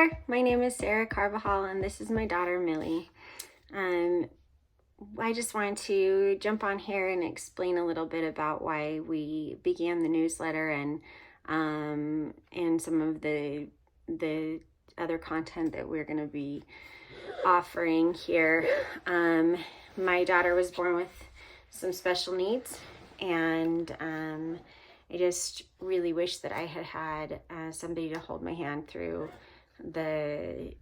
there, my name is Sarah Carvajal and this is my daughter Millie. I just wanted to jump on here and explain a little bit about why we began the newsletter and some of the other content that we're going to be offering here. My daughter was born with some special needs, and I just really wish that I had somebody to hold my hand through the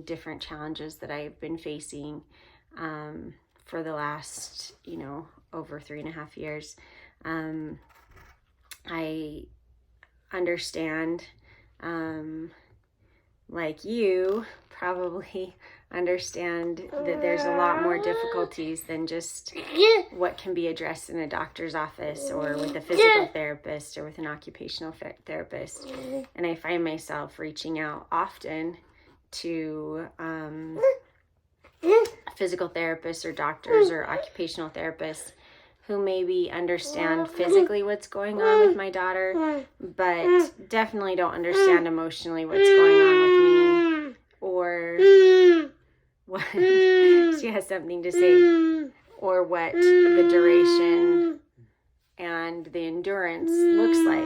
different challenges that I've been facing for the last, over 3.5 years. I understand, like you probably understand, that there's a lot more difficulties than just what can be addressed in a doctor's office or with a physical therapist or with an occupational therapist. And I find myself reaching out often to physical therapists or doctors or occupational therapists who maybe understand physically what's going on with my daughter, but definitely don't understand emotionally what's going on with me, or what she has something to say, or what the duration and the endurance looks like.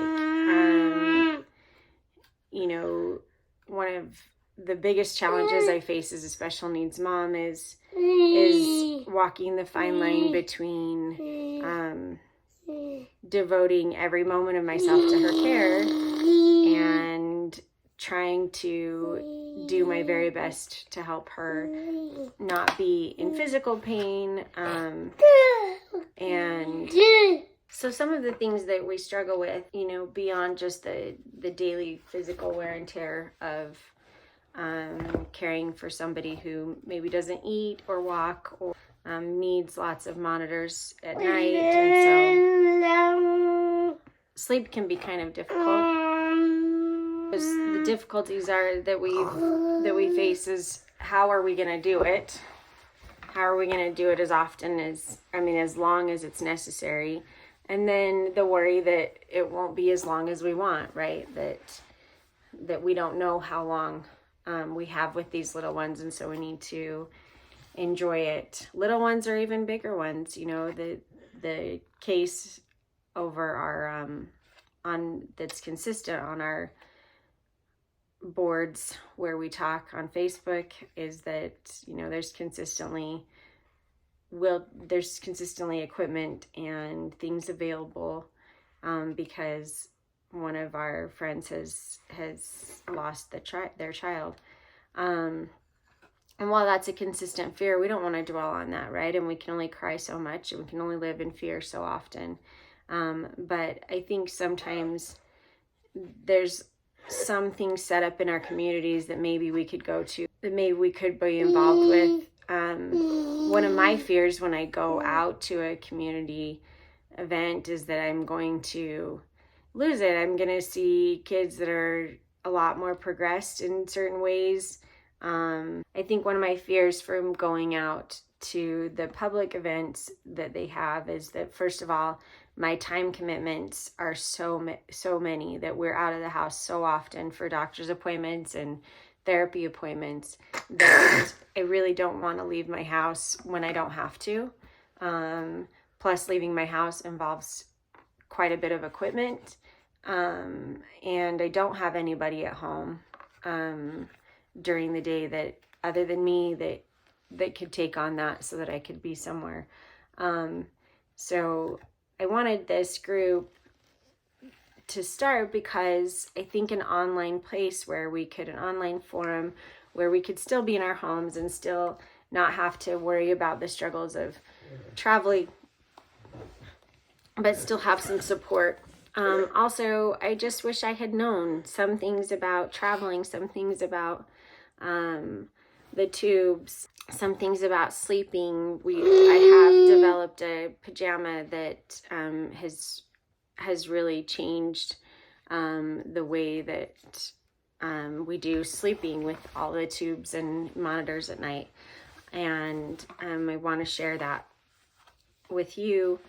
One of the biggest challenges I face as a special needs mom is walking the fine line between devoting every moment of myself to her care and trying to do my very best to help her not be in physical pain. And so some of the things that we struggle with, beyond just the daily physical wear and tear of caring for somebody who maybe doesn't eat or walk or needs lots of monitors at night, and so sleep can be kind of difficult. Because the difficulties are that we face is, how are we going to do it? How are we going to do it as often as long as it's necessary? And then the worry that it won't be as long as we want, right? That we don't know how long we have with these little ones, and so we need to enjoy it. Little ones or even bigger ones, the case over our that's consistent on our boards where we talk on Facebook is that there's consistently equipment and things available because one of our friends has lost their child, and while that's a consistent fear, we don't want to dwell on that, right? And we can only cry so much, and we can only live in fear so often. But I think sometimes there's some things set up in our communities that maybe we could go to, that maybe we could be involved with. One of my fears when I go out to a community event is that I'm going to lose it. I'm going to see kids that are a lot more progressed in certain ways. I think one of my fears from going out to the public events that they have is that, first of all, my time commitments are so many that we're out of the house so often for doctor's appointments and therapy appointments that I really don't want to leave my house when I don't have to. Plus, leaving my house involves quite a bit of equipment, and I don't have anybody at home during the day that, other than me, that could take on that so that I could be somewhere. So I wanted this group to start because I think an online forum where we could still be in our homes and still not have to worry about the struggles of traveling, but still have some support. Also, I just wish I had known some things about traveling, some things about the tubes, some things about sleeping. I have developed a pajama that has really changed the way that we do sleeping with all the tubes and monitors at night. And I want to share that with you.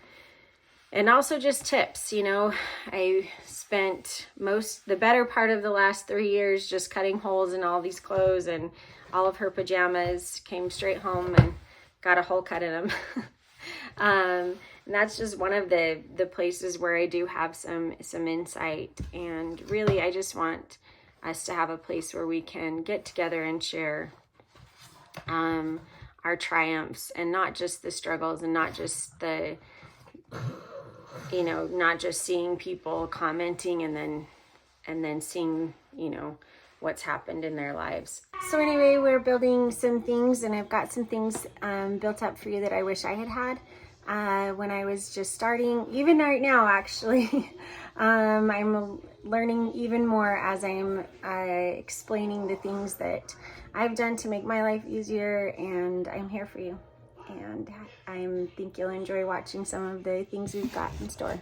And also just tips, you know, I spent the better part of the last 3 years just cutting holes in all these clothes, and all of her pajamas, came straight home and got a hole cut in them. And that's just one of the places where I do have some insight. And really, I just want us to have a place where we can get together and share our triumphs, and not just the struggles, and not just the, you know, not just seeing people commenting and then seeing, you know, what's happened in their lives. So anyway, we're building some things, and I've got some things built up for you that I wish I had when I was just starting. Even right now, actually, I'm learning even more as I'm explaining the things that I've done to make my life easier, and I'm here for you. And I think you'll enjoy watching some of the things we've got in store.